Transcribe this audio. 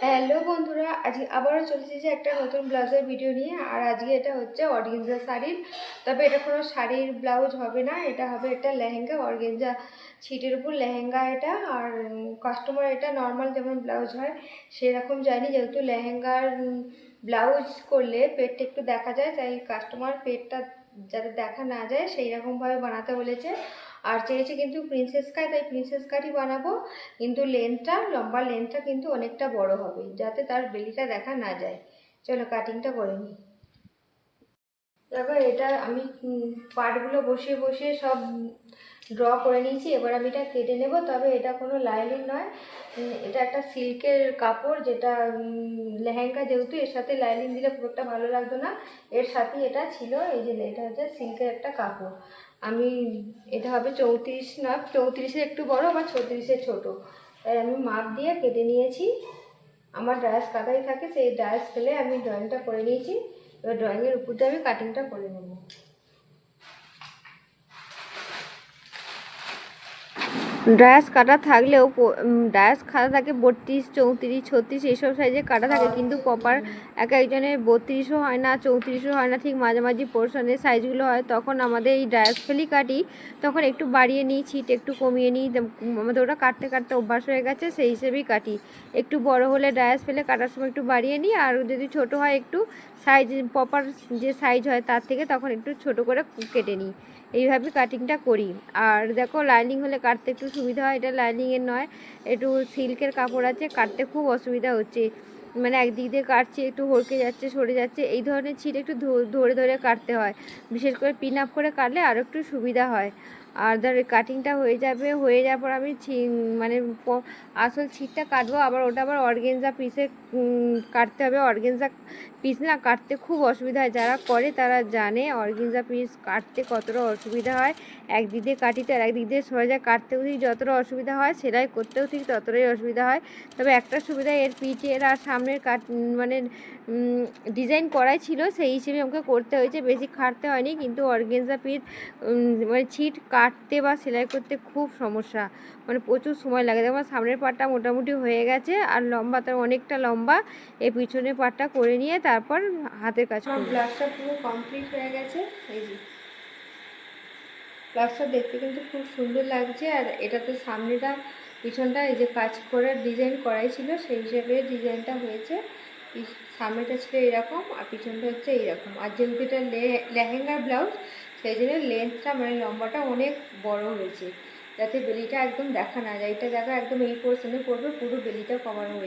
Hello বন্ধুরা, আজকে আবারও চলে এসেছি একটা নতুন ব্লাউজের ভিডিও নিয়ে। আর আজকে এটা হচ্ছে অর্গেঞ্জা শাড়ির, তবে এটা কোনো শাড়ির ব্লাউজ হবে না, এটা হবে একটা লেহেঙ্গা, অর্গেঞ্জা ছিটের উপর লেহেঙ্গা এটা। আর কাস্টমার এটা নর্মাল যেমন ব্লাউজ হয় সেরকম যায়নি, যেহেতু লেহেঙ্গার ব্লাউজ করলে পেটটা একটু দেখা যায়, তাই কাস্টমার পেটটা যাতে দেখা না যায় সেই রকমভাবে বানাতে বলেছে। আর চেয়েছে কিন্তু প্রিন্সেস কাট, তাই প্রিন্সেস কাটই বানাবো, কিন্তু লম্বা লেন্থটা কিন্তু অনেকটা বড় হবে, যাতে তার বেলিটা দেখা না যায়। চলো কাটিংটা করে নিই। দেখো, এটা আমি পার্টগুলো বসিয়ে বসিয়ে সব ড্র করে নিয়েছি। এবার আমি এটা কেটে নেব। তবে এটা কোনো লাইনিং নয়, এটা একটা সিল্কের কাপড়, যেটা লেহেঙ্গা, যেহেতু এর সাথে লাইনিং দিলে খুব একটা ভালো লাগতো না, এর সাথেই এটা ছিল। এই যে এটা হচ্ছে সিল্কের একটা কাপড়। আমি এটা হবে 34, না 34-এর একটু বড় বা 36-এর ছোটো, তাই আমি মাপ দিয়ে কেটে নিয়েছি। আমার ডায়াস কাটাই থাকে, সেই ডায়াস ফেলে আমি ড্রয়িংটা করে নিয়েছি। এবার ড্রয়িংয়ের উপর দিয়ে আমি কাটিংটা করে নেব। ডায়াস কাটা থাকলেও ডায়াস কাটা থাকে 32, 34, 36 এইসব সাইজে কাটা থাকে, কিন্তু প্রপার এক একজনের 32ও হয় না, 34ও হয় না, ঠিক মাঝামাঝি পোর্শনের সাইজগুলো হয়। তখন আমাদের এই ডায়াস ফেলি কাটি, তখন একটু বাড়িয়ে নিই, ছিট একটু কমিয়ে নিই, আমাদের ওটা কাটতে কাটতে অভ্যাস হয়ে গেছে, সেই হিসেবেই কাটি। একটু বড় হলে ডায়াস ফেলে কাটার সময় একটু বাড়িয়ে নিই, আর যদি ছোট হয় একটু সাইজ প্রপার যে সাইজ হয় তার থেকে তখন একটু ছোট করে কেটে নিই। এইভাবে কাটিংটা করি। আর দেখো, লাইনিং হলে কাটতে একটু সুবিধা হয়, এটা লাইনিংয়ের নয়, একটু সিল্কের কাপড় আছে, কাটতে খুব অসুবিধা হচ্ছে, মানে একদিক দিয়ে কাটছি একটু হড়কে যাচ্ছে, সরে যাচ্ছে, এই ধরনের ছিট একটু ধরে ধরে কাটতে হয়। বিশেষ করে পিন আপ করে কাটলে আরও একটু সুবিধা হয়। আর ধর কাটিংটা হয়ে যাওয়ার পর আমি মানে আসল ছিটটা কাটবো, আবার ওটা আবার অর্গেঞ্জা পিসে কাটতে হবে। অর্গেঞ্জা পিস না কাটতে খুব অসুবিধা হয়, যারা করে তারা জানে অর্গেঞ্জা পিস কাটতে কতটা অসুবিধা হয়। একদিক দিয়ে কাটিতে আর একদিক দিয়ে সহজে কাটতেও ঠিক যতটা অসুবিধা হয়, সেলাই করতেও ঠিক ততটাই অসুবিধা হয়। তবে একটা সুবিধা, এর পিঠের আর সামনের মানে ডিজাইন করাই ছিল, সেই হিসেবে আমাকে করতে হয়েছে, বেশি খাটতে হয়নি। কিন্তু অর্গেঞ্জা পিস মানে ছিট কাটতে বা সেলাই করতে খুব সমস্যা, মানে প্রচুর সময় লাগে। দেখো সামনের পাটটা মোটামুটি হয়ে গেছে, আর লম্বাটা অনেকটা লম্বা, এই পিছনের পাটটা করে নিয়ে তারপর হাতের কাজ করব। ব্লাউজটা পুরো কমপ্লিট হয়ে গেছে, এই যে ব্লাউজটা দেখতে কিন্তু খুব সুন্দর লাগছে। আর এটাতে সামনেটা পিছনটা এই যে কাজ করে ডিজাইন করাই ছিল, সেই হিসেবে ডিজাইনটা হয়েছে। সামনেটা ছিল এরকম আর পিছনটা হচ্ছে এইরকম। আর যেহেতু এটা লেহেঙ্গার ব্লাউজ, সেই জন্য লেন্থটা মানে লম্বাটা অনেক বড় হয়েছে, যাতে বেলিটা একদম দেখা না যায়। এটা দেখা একদম এই পোর্শনে পড়বে, পুরো বেলিটা কভার হয়েছে।